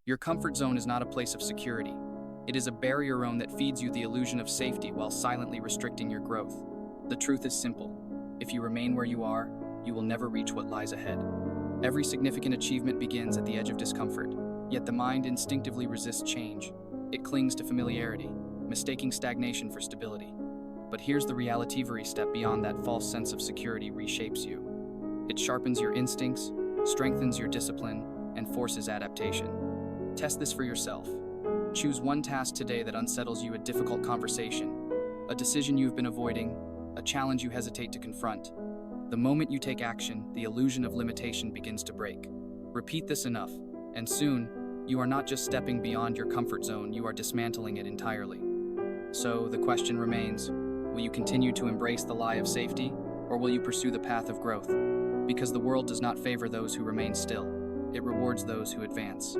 Your comfort zone is not a place of security. It is a barrier zone that feeds you the illusion of safety while silently restricting your growth. The truth is simple. If you remain where you are, you will never reach what lies ahead. Every significant achievement begins at the edge of discomfort, yet the mind instinctively resists change. It clings to familiarity, mistaking stagnation for stability. But here's the reality: step beyond that false sense of security reshapes you. It sharpens your instincts, strengthens your discipline, and forces adaptation. Test this for yourself. Choose one task today that unsettles you: a difficult conversation, a decision you've been avoiding, a challenge you hesitate to confront. The moment you take action, the illusion of limitation begins to break. Repeat this enough, and soon, you are not just stepping beyond your comfort zone, you are dismantling it entirely. So, the question remains, will you continue to embrace the lie of safety, or will you pursue the path of growth? Because the world does not favor those who remain still. It rewards those who advance.